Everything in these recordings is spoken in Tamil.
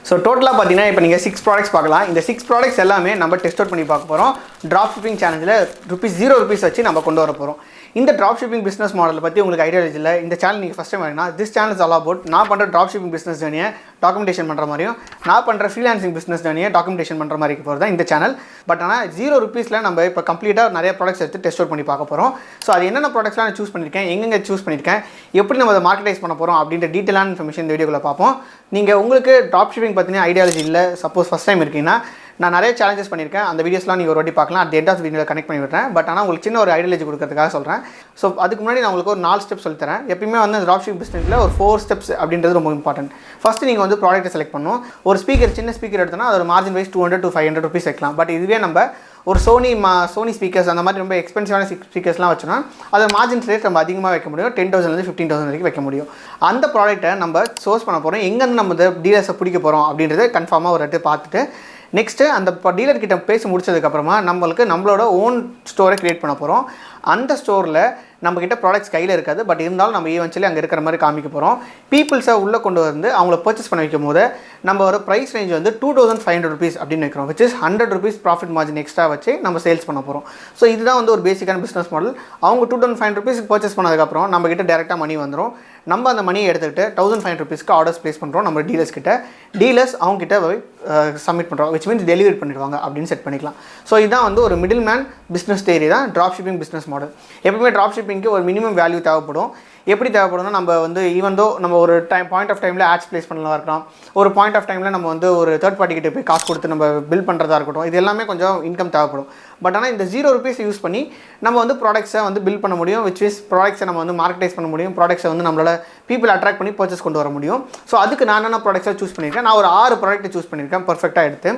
ஸோ டோட்டலாக பார்த்தீங்கன்னா இப்போ நீங்கள் 6 ப்ராடக்ட்ஸ் பார்க்கலாம். இந்த 6 ப்ராடக்ட்ஸ் எல்லாமே நம்ம டெஸ்ட் அவுட் பண்ணி பார்க்க போகிறோம். ட்ராப் ஷிப்பிங் சேலஞ்சில் ₹0 வச்சு நம்ம கொண்டு வர போகிறோம். இந்த ட்ராப் ஷிப்பிங் பிஸ்னஸ் மாடலை பற்றி உங்களுக்கு ஐடியாலஜி இல்லை. இந்த சேனல் நீங்கள் ஃபஸ்ட் டைம் வரீங்கன்னா this channel is all about நான் பண்ணுற ட்ராப் ஷிப்பிங் பிஸ்னஸ் ஜர்னியை டாக்குமெண்டேஷன் பண்ணுற மாதிரியும் நான் பண்ணுற ஃப்ரீலான்சிங் பிஸ்னஸ் ஜர்னியை டாக்குமெண்டேஷன் பண்ணுற மாதிரி போகிறது தான் இந்த சேனல். பட் ஆனால் ₹0 நம்ம இப்போ கம்ப்ளீட்டாக நிறைய ப்ராடக்ட்ஸ் எடுத்து டெஸ்ட் அவுட் பண்ணி பார்க்க போகிறோம். ஸோ அது என்னென்ன ப்ராடக்ட்ஸ்லாம் நான் சூஸ் பண்ணியிருக்கேன், எங்கெங்கே சூஸ் பண்ணியிருக்கேன், எப்படி நம்ம அதை மார்க்கெட்டைஸ் பண்ண போகிறோம் அப்படின்ற டீட்டெயிலான இன்ஃபர்மேஷன் இந்த வீடியோவில் பார்ப்போம். நீங்கள் உங்களுக்கு ட்ராப் ஷிப்பிங் பற்றின ஐடியாலஜி இல்லை, சப்போஸ் ஃபஸ்ட் டைம் இருக்கீங்கன்னா நான் நிறைய சேலஞ்சஸ் பண்ணியிருக்கேன். அந்த வீடியோஸ்லாம் நீங்கள் ஒரு வாட்டி பார்க்கலாம். அட் எண்ட் ஆஃப் வீடியோவில் கனெக்ட் பண்ணி விட்றேன். பட் ஆனால் உங்களுக்கு சின்ன ஒரு ஐடியாலஜி கொடுக்கறதுக்காக சொல்கிறேன். ஸோ அதுக்கு முன்னாடி நான் உங்களுக்கு ஒரு 4 ஸ்டெப்ஸ் சொல்லித்தரேன். எப்பயுமே வந்து ட்ராப் ஷிப்பிங் பிஸ்னஸில் ஒரு 4 ஸ்டெப்ஸ் அப்படின்றது ரொம்ப இம்பார்ட்டன்ட். ஃபஸ்ட்டு நீங்கள் வந்து ப்ராடக்ட்டை செலக்ட் பண்ணணும். ஒரு சின்ன ஸ்பீக்கர் எடுத்தோன்னா அது ஒரு மார்ஜின் வைஸ் $200 to $500 வைக்கலாம். பட் இதுவே நம்ம ஒரு சோனி ஸ்பீக்கர்ஸ் அந்த மாதிரி ரொம்ப எக்ஸ்பென்சிவான ஸ்பீக்கர்ஸ்லாம் வச்சோன்னா அது மார்ஜின் ரேட் நம்ம அதிகமாக வைக்க முடியும். 10,000 15,000 வரைக்கும் வைக்க முடியும். அந்த ப்ராடக்ட்டை நம்ம சோர்ஸ் பண்ண போகிறோம், எங்கேருந்து நம்ம டீலர்ஸை பிடிக்க போகிறோம் அப்படின்றத கன்ஃபார்மாக ஒரு இடத்து பார்த்துட்டு நெக்ஸ்ட்டு அந்த டீலர்கிட்ட பேசி முடிச்சதுக்கப்புறமா நம்மளோட ஓன் ஸ்டோரை க்ரியேட் பண்ண போகிறோம். அந்த ஸ்டோரில் நம்மக்கிட்ட ப்ராடக்ட்ஸ் கையில் இருக்காது. பட் இருந்தாலும் நம்ம ஈவென்ச்சுவலி அங்கே இருக்கிற மாதிரி காமிக்க போகிறோம். பீப்புள்ஸை உள்ளே கொண்டு வந்து அவங்கள பர்ச்சேஸ் பண்ண வைக்கும் போது நம்ம ஒரு ப்ரைஸ் ரேஞ்ச் வந்து $2,500 அப்படின்னு வைக்கிறோம். Which is $100 profit margin extra வச்சு நம்ம சேல்ஸ் பண்ண போகிறோம். ஸோ இதுதான் வந்து ஒரு பேசிக்கான பிஸ்னஸ் மாடல். அவங்க $2,500 பர்ச்சேஸ் பண்ணதுக்கப்புறம் நம்மக்கிட்ட டேரெக்டாக மணி வந்துடும். நம்ம அந்த மணியை எடுத்துக்கிட்டு $1,500 ஆர்டர்ஸ் ப்ளேஸ் பண்ணுறோம் நம்ம டீலர்ஸ் கிட்ட. டீலர்ஸ் அவங்ககிட்ட சப்மிட் பண்ணுறோம், விச் மீன்ஸ் டெலிவரி பண்ணிடுவாங்க அப்படின்னு செட் பண்ணிக்கலாம். ஸோ இதுதான் வந்து ஒரு மிடில் மேன் பிஸ்னஸ் தேரி தான் ட்ராப் ஷிப்பிங் பிஸ்னஸ் மாடல். எப்பவுமே ட்ராப் ஷிப்பிங்க்கு ஒரு மினிமம் வேல்யூ தேவைப்படும். எப்படி தேவைப்படும்னா நம்ம வந்து ஈவன் தோ நம்ம ஒரு பாயிண்ட் ஆஃப் டைமில் ஆட்ஸ் ப்ளேஸ் பண்ணலாம் இருக்கலாம். ஒரு பாயிண்ட் ஆஃப் டைமில் நம்ம வந்து ஒரு தேர்ட் பார்ட்டி கிட்ட போய் காசு கொடுத்து நம்ம பில் பண்ணுறதா இருக்கட்டும். இது எல்லாமே கொஞ்சம் இன்கம் தேவைப்படும். பட் ஆனால் இந்த $0 யூஸ் பண்ணி நம்ம வந்து ப்ராடக்ட்ஸை வந்து பில் பண்ண முடியும். விச் இஸ் ப்ராடக்ட்ஸை நம்ம வந்து மார்க்கெட்டைஸ் பண்ண முடியும். ப்ராடக்ட்ஸை வந்து நம்மளோட பீப்புள் அட்ராக்ட் பண்ணி பர்ச்சேஸ் கொண்டு வர முடியும். ஸோ அதுக்கு நான் என்ன ப்ராடக்ட்ஸை சூஸ் பண்ணியிருக்கேன், நான் ஒரு 6 ப்ராடக்ட்டை சூஸ் பண்ணியிருக்கேன் பர்ஃபெக்டாக எடுத்து.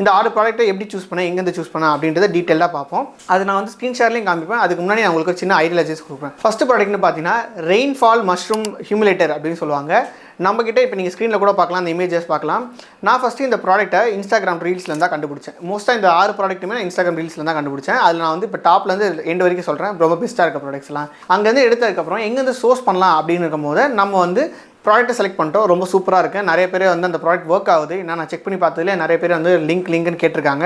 இந்த 6 ப்ராடக்ட்டை எப்படி சூஸ் பண்ணேன், எங்கேருந்து சூஸ் பண்ணேன் அப்படின்றத டீட்டெயிலாக பார்ப்போம். அது நான் வந்து ஸ்க்ரீன் ஷேர்லையும் காமிப்பேன். அதுக்கு முன்னாடி நான் உங்களுக்கு சின்ன ஐடியாலஜிஸ் கொடுப்பேன். ஃபஸ்ட்டு ப்ராடக்ட்னு பார்த்தீங்கன்னா ரெயின்ஃபால் மஷ்ரூம் ஹியூமிலேட்டர் அப்படின்னு சொல்லுவாங்க. நம்மக்கிட்ட இப்போ நீங்கள் ஸ்க்ரீனில் கூட பார்க்கலாம், அந்த இமேஜஸ் பார்க்கலாம். நான் ஃபஸ்ட்டு இந்த ப்ராடக்ட்டை இன்ஸ்டாகிராம் ரீல்ஸில் தான் கண்டுபிடிச்சேன். மோஸ்ட்டாக இந்த 6 ப்ராடக்ட்டுமே நான் இன்ஸ்டாகிராம் ரீல்ஸில் தான் கண்டுபிடிச்சேன். அதில் நான் வந்து இப்போ டாப்லேருந்து எண்ட் வரைக்கும் சொல்கிறேன், ரொம்ப பெஸ்ட்டாக இருக்க ப்ராடக்ட்ஸ்லாம். அங்கேருந்து எடுத்ததுக்கப்புறம் எங்கேருந்து சோர்ஸ் பண்ணலாம் அப்படின்னு இருக்கும்போது நம்ம வந்து ப்ராடக்ட்டை செலக்ட் பண்ணிட்டோம். ரொம்ப சூப்பராக இருக்குது. நிறைய பேர் வந்து அந்த ப்ராடக்ட் ஒர்க் ஆகுது. நான் செக் பண்ணி பார்த்ததுல நிறைய பேர் வந்து லிங்க்னு கேட்டிருக்காங்க.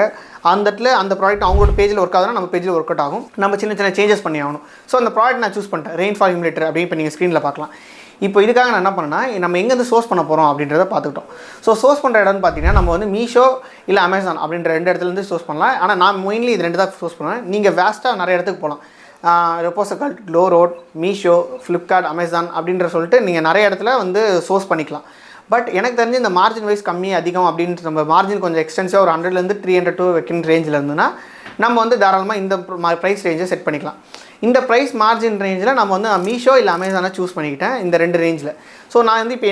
அந்த இடத்துல அந்த ப்ராடக்ட் அவங்களோட பேஜில் ஒர்க் ஆகுதுன்னா நம்ம பேஜில் ஒர்க் அவுட் ஆகும். நம்ம சின்ன சேஞ்சஸ் பண்ணி ஆகணும். ஸோ அந்த ப்ராடக்ட் நான் சூஸ் பண்ணிட்டேன், ரெயின்ஃபால் ஹியூமிலேட்டர் அப்படின்னு இப்போ நீங்கள் ஸ்க்ரீனில் பார்க்கலாம். இப்போ இதுக்காக நான் என்ன பண்ணேன்னா நம்ம எங்கேருந்து சோர்ஸ் பண்ண போகிறோம் அப்படின்றத பார்த்துக்கிட்டோம். ஸோ சோர்ஸ் பண்ணுற இடம்னு பார்த்தீங்கன்னா நம்ம வந்து மீஷோ இல்லை அமேசான் அப்படின்ற 2 இடத்துலேருந்து சோர்ஸ் பண்ணலாம். ஆனால் நான் மெயின்லி இது 2 தான் சோர்ஸ் பண்ணுவேன். நீங்கள் வேஸ்ட்டாக நிறைய இடத்துக்கு போகலாம். ரெப்போசக்கல், லோ ரோட், மீஷோ, ஃப்ளிப்கார்ட், அமேசான் அப்படின்ற சொல்லிட்டு நீங்கள் நிறைய இடத்துல வந்து சோர்ஸ் பண்ணிக்கலாம். பட் எனக்கு தெரிஞ்சு இந்த மார்ஜின் வைஸ் கம்மி அதிகம் அப்படின்ட்டு நம்ம மார்ஜின் கொஞ்சம் எக்ஸ்டென்சிவாக ஒரு 100 300 வைக்கிற ரேஞ்சில் இருந்துன்னா நம்ம வந்து தாராளமாக இந்த ப்ரைஸ் ரேஞ்சை செட் பண்ணிக்கலாம். இந்த ப்ரைஸ் மார்ஜின் ரேஞ்சில் நம்ம வந்து மீஷோ இல்லை அமேசானை சூஸ் பண்ணிக்கிட்டேன் இந்த 2 ரேஞ்சில். ஸோ நான் வந்து இப்போ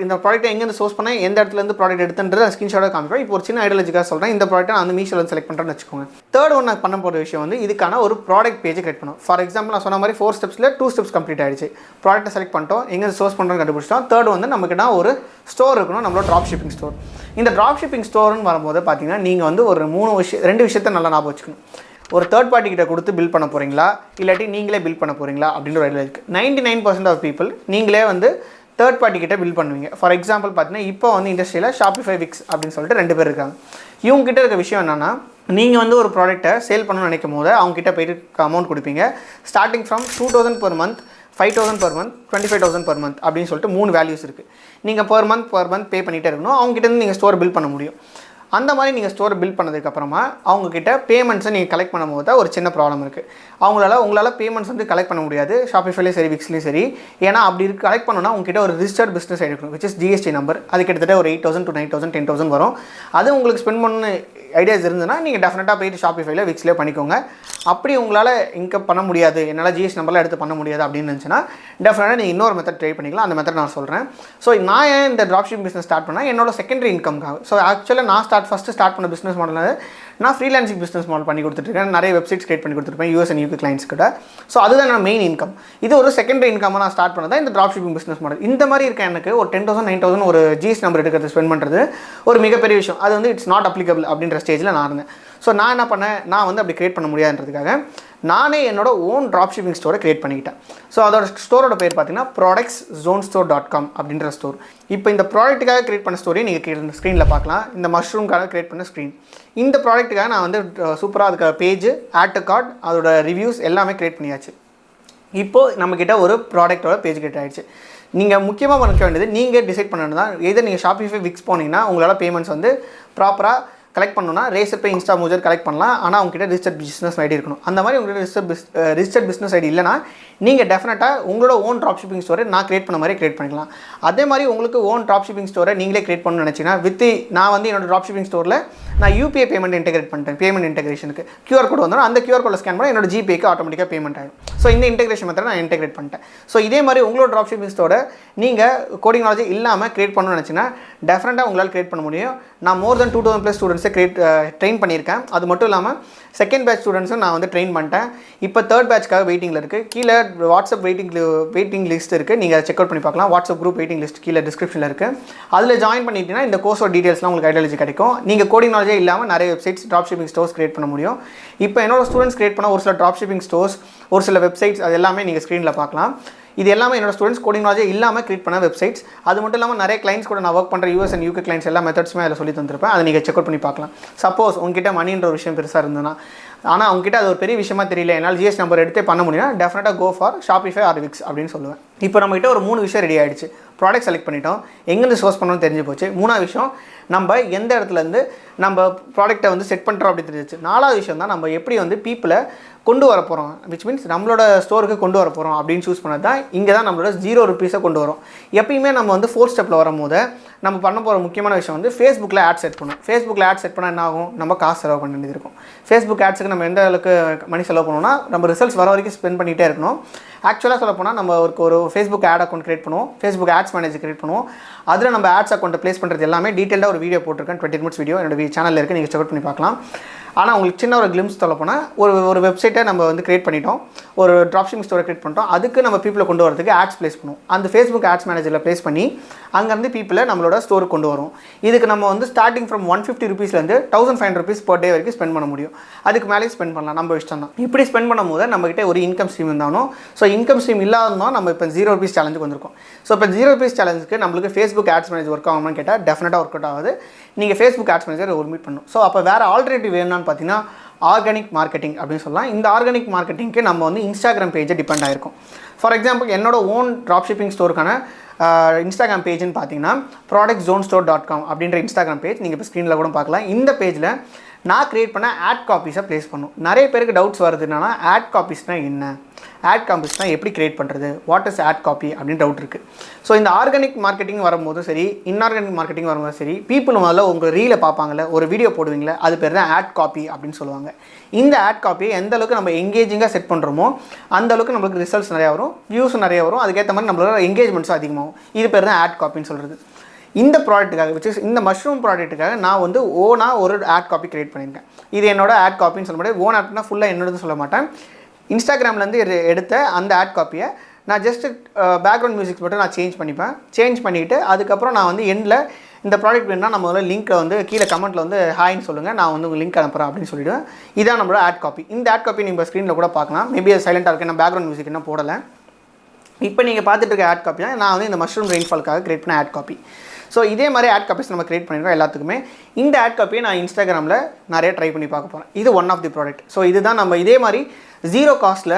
இந்த ப்ராடக்ட்டை எங்கேருந்து சோர்ஸ் பண்ணேன், எந்த இடத்துலேருந்து ப்ராடக்ட் எடுத்துன்றதை ஸ்க்ரீன்ஷாட்டாக காமிப்பேன். இப்போ ஒரு சின்ன ஐடியாலஜிக்காக சொல்கிறேன். இந்த ப்ராடக்ட்டை நான் வந்து மீஷோவில் செலக்ட் பண்ணுறேன்னு வச்சுக்கோங்க. தேர்ட் ஒன் நான் பண்ண போகிற விஷயம் வந்து இதுக்கான ஒரு ப்ராடக்ட் பேஜை கிரியேட் பண்ணும். ஃபார் எக்ஸாம்பிள் நான் சொன்ன மாதிரி 4 ஸ்டெப்ஸில் 2 ஸ்டெப்ஸ் கம்ப்ளீட் ஆகிடுச்சு. ப்ராடக்ட்டை செலக்ட் பண்ணிட்டோம், எங்கே சோர்ஸ் பண்ணுறோன்னு கண்டுபிடிச்சிட்டோம். தேர்ட் வந்து நமக்குன்னா ஒரு ஸ்டோர் இருக்கணும், நம்மளோட ட்ராப் ஷிப்பிங் ஸ்டோர். இந்த ட்ராப் ஷிப்பிங் ஸ்டோர்னு வரும்போது பார்த்தீங்கன்னா நீங்கள் வந்து ஒரு 2 விஷயத்தை நல்லா ஞாபகம் வச்சுக்கணும். ஒரு தேர்ட் பார்ட்டி கிட்ட கொடுத்து பில் பண்ண போகிறீங்களா, இல்லாட்டி நீங்களே பில் பண்ண போகிறீங்களா அப்படின்ற ஒரு ஐடியா இருக்குது. 99% ஆஃப் பீப்புள் நீங்களே வந்து தேர்ட் பார்ட்டி கிட்ட பில் பண்ணுவீங்க. ஃபார் எக்ஸாம்பிள் பார்த்தீங்கன்னா இப்போ வந்து இண்டஸ்ட்ரியில் Shopify விக்ஸ் அப்படின்னு சொல்லிட்டு 2 பேர் இருக்காங்க. இவங்க கிட்ட இருக்க விஷயம் என்னென்னா, நீங்கள் வந்து ஒரு ப்ராடக்ட்டை சேல் பண்ணணும்னு நினைக்கும் போது அவங்ககிட்ட போய்ட்டு அமௌண்ட் கொடுப்பீங்க. Starting from 2,000 per month, 5,000 per month, 25,000 per month அப்படின்னு சொல்லிட்டு 3 வேல்யூஸ் இருக்குது. நீங்கள் per month பே பண்ணிகிட்டே இருக்கணும். அவங்ககிட்ட நீங்கள் ஸ்டோர் பில் பண்ண முடியும். அந்த மாதிரி நீங்கள் ஸ்டோர் பில் பண்ணதுக்கப்புறமா அவங்கக்கிட்ட பேமெண்ட்ஸை நீங்கள் கலெக்ட் பண்ணும்போது தான் ஒரு சின்ன ப்ராப்ளம் இருக்குது. உங்களால் பேமெண்ட்ஸ் வந்து கலெக்ட் பண்ண முடியாது ஷாப்பிஃபைலையும் சரி விக்ஸ்லையும் சரி. ஏன்னா அப்படி கலெக்ட் பண்ணணும்னா உங்ககிட்ட ஒரு ரிஜிஸ்டர்ட் பிஸ்னஸ் ஐடி இருக்கணும், விச் இஸ் GST நம்பர். அது கிட்டத்தட்ட ஒரு 8,000 to 9,000 10,000 வரும். அது உங்களுக்கு ஸ்பெண்ட் பண்ண ஐடியாஸ் இருந்ததுன்னா நீங்கள் டெஃபினட்டாக போய்ட்டு ஷாப்பிஃபைல விக்ஸ்லேயே பண்ணிக்கோங்க. அப்படி உங்களால் இன்கம் பண்ண முடியாது, என்னால் GST நம்பர்லாம் எடுத்து பண்ண முடியாது அப்படின்னு இருந்துச்சுன்னா டெஃபினட்டாக நீங்கள் இன்னொரு மெத்தட் ட்ரை பண்ணிக்கலாம். அந்த மெத்தட் நான் சொல்கிறேன். ஸோ நான் ஏன் இந்த ட்ராப் ஷிப்பிங் பிஸ்னஸ் ஸ்டார்ட் பண்ணால் என்னோட செகண்டரி இன்கம்காக. ஸோ ஆக்சுவலாக நான் ஃபஸ்ட்டு ஸ்டார்ட் பண்ண பிஸ்னஸ் மாடல் நான் ஃப்ரீலான்சிங் பிஸ்னஸ் மாடல் பண்ணி கொடுத்துட்ருக்கேன். நிறைய வெப்சைட்ஸ் கிரியேட் பண்ணி கொடுத்துருப்பேன் US and UK கிளைண்ட்ஸ் கிட்ட. ஸோ அதுதான் நான் மெயின் இன்கம். இது ஒரு செகண்டரி இன்கமாக நான் ஸ்டார்ட் பண்ணதான் இந்த ட்ராப் ஷிப்பிங் பிஸ்னஸ் மாடல். இந்த மாதிரி இருக்க எனக்கு ஒரு 10,000 9,000 ஒரு GST நம்பர் எடுக்கிறது ஸ்பெண்ட் பண்ணுறது ஒரு மிகப்பெரிய விஷயம். அது வந்து இட்ஸ் நாட் அப்ளிகபிள் அப்படின்ற ஸ்டேஜில் நான் இருந்தேன். ஸோ நான் என்ன பண்ணேன், நான் வந்து அப்படி க்ரியேட் பண்ண முடியாதுன்றதுக்காக நானே என்னோட ஓன் ட்ராப் ஷிப்பிங் ஸ்டோரை க்ரியேட் பண்ணிக்கிட்டேன். ஸோ அதோட ஸ்டோரோட பேர் பார்த்தீங்கன்னா productszonestore.com அப்படின்ற ஸ்டோர். இப்போ இந்த ப்ராடக்ட்டுக்காக க்ரியேட் பண்ண ஸ்டோரி நீங்கள் ஸ்க்ரீனில் பார்க்கலாம். இந்த மஷ்ரூம்காக க்ரியேட் பண்ண ஸ்க்ரீன். இந்த ப்ராடக்ட்டுக்காக நான் வந்து சூப்பராக அதுக்கு பேஜ், ஆட் டு கார்ட், அதோட ரிவ்யூஸ் எல்லாமே க்ரியேட் பண்ணியாச்சு. இப்போது நம்மக்கிட்ட ஒரு ப்ராடக்ட்டோட பேஜ் கிரியேட் ஆகிடுச்சு. நீங்கள் முக்கியமாக பண்ணிக்க வேண்டியது நீங்கள் டிசைட் பண்ணணும் தான். எது நீங்கள் Shopify விக்ஸ் போனீங்கன்னா உங்களால் பேமெண்ட்ஸ் வந்து ப்ராப்பராக கலெக்ட் பண்ணணும்னா ரேசர் பே, இன்ஸ்டா மூஜர் கலெக்ட் பண்ணலாம். ஆனால் உங்ககிட்ட ரிஜிஸ்டர்ட் பிஸ்னஸ் ஐடி இருக்கணும். அந்த மாதிரி உங்கள்கிட்ட ரிஜிஸ்டர்ட் பிஸ்னஸ் ஐடி இல்லைனா நீங்கள் டெஃபினட்டாக உங்களோட ஓன் ட்ராப் ஷிப்பிங் ஸ்டோரை நான் க்ரியேட் பண்ண மாதிரி க்ரியேட் பண்ணிக்கலாம். அதே மாதிரி உங்களுக்கு ஓன் ட்ராப் ஷிப்பிங் ஸ்டோரை நீங்களே க்ரியேட் பண்ணணும்னு நினச்சிங்கன்னா நான் வந்து என்னோட ட்ராப் ஷிப்பிங் ஸ்டோரில் நான் யூபிஐ பேமெண்ட் இன்டெகிரேட் பண்ணிட்டேன். பேமெண்ட் இன்டெகிரேஷனுக்கு QR கோட் வந்துடும். அந்த QR கோடில் ஸ்கேன் பண்ணால் என்னோட ஜிபேக்கு ஆட்டோமேட்டிக்காக பேமெண்ட் ஆகிடும். ஸோ இந்த இன்டெகிரேஷன் மெத்தட் நான் இன்டெகிரேட் பண்ணிட்டேன். ஸோ இதே மாதிரி உங்களோட ட்ராப் ஷிப்பிங் ஸ்டோரை நீங்கள் கோடிங் நாலேஜ் இல்லாமல் க்ரியேட் பண்ணணும்னு நினச்சிங்கன்னா டெஃபினட்டாக உங்களால் க்ரியேட் பண்ண முடியும். நான் மோர் தென் 2000+ ஸ்டூடெண்ட்ஸை ட்ரெயின் பண்ணியிருக்கேன். அது மட்டும் இல்லாமல் செகண்ட் பேட்ச் ஸ்டூடெண்ட்ஸும் நான் வந்து ட்ரெயின் பண்ணிட்டேன். இப்போ தேர்ட் பேட்ச்க்காக வெயிட்டிங்கில் இருக்குது. கீழே வாட்ஸ்அப் வெயிட்டிங் லிஸ்ட் இருக்குது. நீங்கள் அதை செக் அவுட் பண்ணி பார்க்கலாம். வாட்ஸ்அப் குரூப் வெயிட்டிங் லிஸ்ட் கீழே டிஸ்கிரிப்ஷனில் இருக்குது. அதில் ஜாயின் பண்ணிட்டீங்கன்னா இந்த கோர்ஸோட டீட்டெயில்ஸ்லாம் உங்களுக்கு ஐடியாலஜி கிடைக்கும். நீங்கள் கோடிங் நாலேஜே இல்லாமல் நிறைய websites, drop shipping stores create பண்ண முடியும். இப்போ என்னோட ஸ்டூடெண்ட்ஸ் க்ரியேட் பண்ண ஒரு சில ட்ராப் ஷிப்பிங் ஸ்டோர்ஸ், ஒரு சில வெப்சைட்ஸ், அது எல்லாமே நீங்கள் ஸ்க்ரீனில் பார்க்கலாம். இது எல்லாமே என்னோட ஸ்டூடெண்ட்ஸ் கோடிங் நாலேஜே இல்லாமல் க்ரியேட் பண்ண வெப்சைட்ஸ். அது மட்டும் இல்லாமல் நிறைய கிளைண்ட்ஸ் கூட நான் ஒர்க் பண்ணுற US and UK கிளைண்ட்ஸ் எல்லா மெத்தட்ஸுமே அதில் சொல்லி தந்திருப்பேன். அதை நீங்கள் செக் அவுட் பண்ணி பார்க்கலாம். சப்போஸ் உங்ககிட்ட மணின்ற ஒரு விஷயம் பெருசாக இருந்ததுன்னா, ஆனால் உங்ககிட்ட அது ஒரு பெரிய விஷயமா தெரியல, என்னால் GS நம்பர் எடுத்தே பண்ண முடியும்னா டெஃபினட்டாக go for Shopify or Wix அப்படின்னு சொல்லுவேன். இப்போ நம்மகிட்ட ஒரு 3 விஷயம் ரெடி ஆகிடுச்சு. ப்ராடக்ட் செலக்ட் பண்ணிட்டோம், எங்கேருந்து சோர்ஸ் பண்ணணும்னு தெரிஞ்சு போச்சு. 3வது விஷயம் நம்ம எந்த இடத்துலேருந்து நம்ம ப்ராடக்ட்டை வந்து செட் பண்ணுறோம் அப்படி தெரிஞ்சிச்சு. 4வது விஷயம் தான் நம்ம எப்படி வந்து பீப்புளை கொண்டு வர போகிறோம், விச் மீன்ஸ் நம்மளோட ஸ்டோருக்கு கொண்டு வர போகிறோம் அப்படின்னு சூஸ் பண்ணது தான். இங்கே தான் நம்மளோட 0 ரூபீஸை கொண்டு வரும். எப்பயுமே நம்ம வந்து 4 ஸ்டெப்பில் வரும்போது நம்ம பண்ண போகிற முக்கியமான விஷயம் வந்து ஃபேஸ்புக்கில் ஆட் செட் பண்ணணும். ஃபேஸ்புக்கில் ஆட் செட் பண்ணால் என்ன ஆகும், நம்ம காசு செலவு பண்ண வேண்டியது இருக்கும். ஃபேஸ்புக் ஆட்ஸுக்கு நம்ம எந்த அளவுக்கு மணி செலவு பண்ணணும்னா நம்ம ரிசல்ட்ஸ் வர வரைக்கும் ஸ்பெண்ட் பண்ணிகிட்டே இருக்கணும். ஆக்சுவலாக சொல்ல போனால் நம்ம ஒரு ஃபேஸ்புக் ஆட் அக்கௌண்ட் க்ரியேட் பண்ணுவோம், ஃபேஸ்புக் ஆட்ஸ் மேனேஜர் க்ரியேட் பண்ணுவோம். அதில் நம்ம ஆட்ஸ் அக்கௌண்ட்டை ப்ளேஸ் பண்ணுறது எல்லாமே டீட்டெயிலாக ஒரு வீடியோ போட்டிருக்கேன், 20 minutes வீடியோ என்னோட சேனலில் இருக்குது, நீங்கள் செக் அவுட் பண்ணி பார்க்கலாம். ஆனால் உங்களுக்கு சின்ன ஒரு கிளிம்ஸ் சொல்ல போனால் ஒரு வெப்சைட்டை நம்ம வந்து க்ரியேட் பண்ணிட்டோம், ஒரு ட்ராப் ஷிப்பிங் ஸ்டோரை க்ரியேட் பண்ணிட்டோம். அதுக்கு நம்ம பீப்பிளை கொண்டு வரதுக்கு ஆட்ஸ் ப்ளேஸ் பண்ணுவோம். அந்த ஃபேஸ்புக் ஆட்ஸ் மேனேஜரில் ப்ளேஸ் பண்ணி அங்கேருந்து பீப்பிளை நம்மளோட ஸ்டோருக்கு கொண்டு வரும். இதுக்கு நம்ம வந்து starting from 150 ரூபீஸ்லேருந்து 1500 rupees per day வரைக்கும் ஸ்பெண்ட் பண்ண முடியும். அதுக்கு மேலே ஸ்பெண்ட் பண்ணலாம், நம்ம இஷ்டம் தான். இப்படி ஸ்பெண்ட் பண்ணும்போது நம்மகிட்ட ஒரு இன்கம் ஸ்ட்ரீம் இருந்தாலும், ஸோ இன்கம் ஸ்ட்ரீம் இல்லாததும் நம்ம இப்போ 0 ரூபீஸ் சேலஞ்சுக்கு வந்திருக்கோம். ஸோ இப்போ 0 ரூபீஸ் சேலஞ்சுக்கு நம்மளுக்கு ஃபேஸ்புக் ஆட்ஸ் மேனேஜர் ஒர்க் ஆகும்னு கேட்டால் டெஃபினட்டாக ஒர்க் அவுட் ஆகுது. நீங்கள் ஃபேஸ்புக் ஆட்ஸ் மேனேஜர் ஒரு மீட் பண்ணணும். ஸோ அப்போ வேறு ஆல்டர்னேட்டிவ் வேணும்னு பார்த்தீங்கன்னா ஆர்கானிக் மார்க்கெட்டிங் அப்படின்னு சொல்லலாம். இந்த ஆர்கானிக் மார்க்கெட்டிங்க்கு நம்ம வந்து இன்ஸ்டாகிராம் பேஜை டிபெண்ட் ஆகிருக்கும். ஃபார் எக்ஸாம்பிள் என்னோட ஓன் ட்ராப் ஷிப்பிங் ஸ்டோருக்கான இன்ஸ்டாகிராம் பேஜ்னு பார்த்தீங்கன்னா productszonestore.com அப்படின்ற இன்ஸ்டாகிராம் பேஜ் நீங்கள் இப்போ ஸ்க்ரீனில் கூட பார்க்கலாம். இந்த பேஜில் நான் க்ரியேட் பண்ண ஆட் காப்பீஸை ப்ளேஸ் பண்ணும். நிறைய பேருக்கு டவுட்ஸ் வருது, என்னன்னா ஆட் காப்பீஸ்னால் என்ன, ஆட் காப்பீஸ்னால் எப்படி க்ரியேட் பண்ணுறது, வாட் இஸ் ஆட் காப்பி அப்படின்னு டவுட் இருக்குது. ஸோ இந்த ஆர்கானிக் மார்க்கெட்டிங் வரும்போதும் சரி, இன்ஆர்கானிக் மார்க்கெட்டிங் வரும்போது சரி, பீப்புள் முதல்ல உங்கள் ரீலை பார்ப்பாங்கள்ல, ஒரு வீடியோ போடுவீங்களே, அது பேர் தான் ஆட் காப்பி அப்படின்னு சொல்லுவாங்க. இந்த ஆட் காப்பியை எந்த அளவுக்கு நம்ம எங்கேஜிங்காக செட் பண்ணுறோமோ அந்த அளவுக்கு நம்மளுக்கு ரிசல்ட்ஸ் நிறையா வரும், வியூஸும் நிறைய வரும், அதுக்கேற்ற மாதிரி நம்மளோட எங்கேஜ்மெண்ட்ஸும் அதிகமாகும். இது பேர் தான் ஆட் காப்பின்னு சொல்கிறது. இந்த ப்ராடக்ட்டுக்காக விச் இஸ் இந்த மஷ்ரூம் ப்ராடக்ட்டுக்காக நான் வந்து ஓனாக ஒரு ஆட் காப்பி க்ரியேட் பண்ணியிருக்கேன். இது என்னோட ஆட் காப்பின்னு சொல்ல முடியாது. ஓன் ஆட்னா ஃபுல்லாக என்னோடது சொல்ல மாட்டேன். இன்ஸ்டாகிராம்லேருந்து எடுத்த அந்த ஆட் காப்பியை நான் ஜஸ்ட்டு பேக்ரவுண்ட் மியூசிக்ஸ் மட்டும் நான் சேஞ்ச் பண்ணிவிட்டு அதுக்கப்புறம் நான் வந்து எண்டில் இந்த ப்ராடக்ட் வேணுன்னா நம்ம வந்து லிங்க்கை வந்து கீழே கமெண்ட்டில் வந்து ஹாய்ன்னு சொல்லுங்கள், நான் வந்து உங்கள் லிங்க் அனுப்புகிறேன் அப்படின்னு சொல்லிவிடுவேன். இதான் நம்மளோட ஆட் காப்பி. இந்த ஆட் காப்பி நீங்கள் ஸ்க்ரீனில் கூட பார்க்கலாம். மேபி அது சைலண்ட்டாக இருக்குது, நான் பேக்ரவுண்ட் மியூசிக் என்ன போடலை. இப்போ நீங்கள் பார்த்துட்டு இருக்க ஆட் காப்பி தான் நான் வந்து இந்த மஷ்ரூம் ரெயின்ஃபால்க்காக க்ரியேட் பண்ண ஆட் காப்பி. ஸோ இதே மாதிரி ஆட் காப்பீஸ் நம்ம க்ரியேட் பண்ணிடுறோம் எல்லாத்துக்குமே. இந்த ஆட் காப்பியை நான் இன்ஸ்டாகிராமில் நிறைய ட்ரை பண்ணி பார்க்க போகிறேன். இது one of the product. So இதுதான் நம்ம இதே மாதிரி 0 காஸ்ட்டில்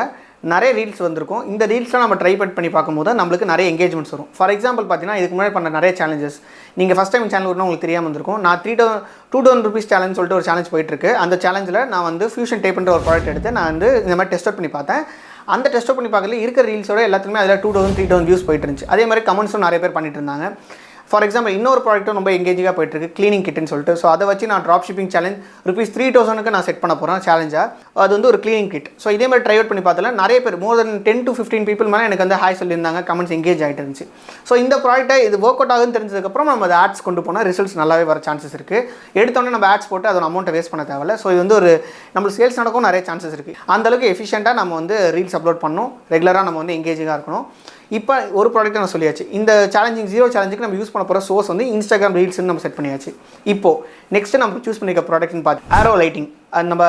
நிறைய ரீல்ஸ் வந்திருக்கும். இந்த ரீல்ஸ்லாம் நம்ம ட்ரை பண்ணி பார்க்கும்போது நம்மளுக்கு நிறைய எங்கேஜ்மெண்ட்ஸ் வரும். ஃபார் எக்ஸாம்பிள் பார்த்தீங்கன்னா இதுக்கு முன்னாடி பண்ண நிறைய சேலஞ்சஸ் நீங்கள் ஃபஸ்ட் டைம் சேனல் வரணும் உங்களுக்கு தெரியாமல் இருந்திருக்கும். நான் 2000 rupees சேலஞ்ச் சொல்லிட்டு ஒரு சேலஞ்ச் போயிட்டுருக்கு. அந்த சேலஞ்சில் நான் வந்து ஃபியூஷன் டேப்ன்ற ஒரு ப்ராடக்ட் எடுத்து நான் வந்து இந்த மாதிரி டெஸ்ட் பண்ணி பார்த்தேன். அந்த டெஸ்ட் பண்ணி பார்க்கல இருக்கிற ரீல்ஸோட எல்லாத்துக்குமே அதில் 2000 3000 வியூஸ் போயிட்டு இருந்துச்சு. அதே மாதிரி கமெண்ட்ஸும் நிறைய பேர் பண்ணிட்டு இருந்தாங்க. ஃபார் எக்ஸாம்பிள் இன்னொரு ப்ராடக்ட்டும் ரொம்ப எங்கேஜிங்காக போயிட்டுருக்கு, க்ளீனிங் கிட்னு சொல்லிட்டு. ஸோ அதை வச்சு நான் ட்ராப் ஷிப்பிங் சேலஞ்ச் ₹3000 நான் செட் பண்ண போகிறேன் சேலஞ்சாக. அது வந்து ஒரு க்ளீனிங் கிட். ஸோ இதே மாதிரி ட்ரை அவுட் பண்ணி பார்த்தல நிறைய பேர் மோர் தென் 10 to 15 people மேலே எனக்கு வந்து ஹாய் சொல்லியிருந்தாங்க, கமெண்ட்ஸ் எங்கேஜ் ஆகிட்டு இருந்துச்சு. ஸோ இந்த ப்ராடக்ட்டை இது ஒர்க் அவுட் ஆகுதுன்னு தெரிஞ்சதுக்கப்புறம் நம்ம அதை ஆட்ஸ் கொண்டு போனால் ரிசல்ட்ஸ் நல்லாவே வர சான்சஸ் இருக்குது. எடுத்தோடனே நம்ம ஆட்ஸ் போட்டு அதோட அமௌண்ட்டை வேஸ்ட் பண்ண தேவையில்ல. ஸோ இது வந்து ஒரு நம்மளுக்கு சேல்ஸ் நடக்கும் நிறைய சான்சஸ் இருக்குது. அந்தளவுக்கு எஃபிஷியண்ட்டாக நம்ம வந்து ரீல்ஸ் அப்லோட் பண்ணணும், ரெகுலராக நம்ம வந்து எங்கேஜிங்காக இருக்கணும். இப்போ ஒரு ப்ராடக்ட்டை நான் சொல்லியாச்சு. இந்த ஜீரோ சேலஞ்சுக்கு நம்ம யூஸ் பண்ண போகிற சோர்ஸ் வந்து இன்ஸ்டாகிராம் ரீல்ஸ்னு நம்ம செட் பண்ணியாச்சு. இப்போது நெக்ஸ்ட்டு நம்ம சூஸ் பண்ணிக்க ப்ராடக்ட்னு பார்த்து ஆரோ லைட்டிங். அது நம்ம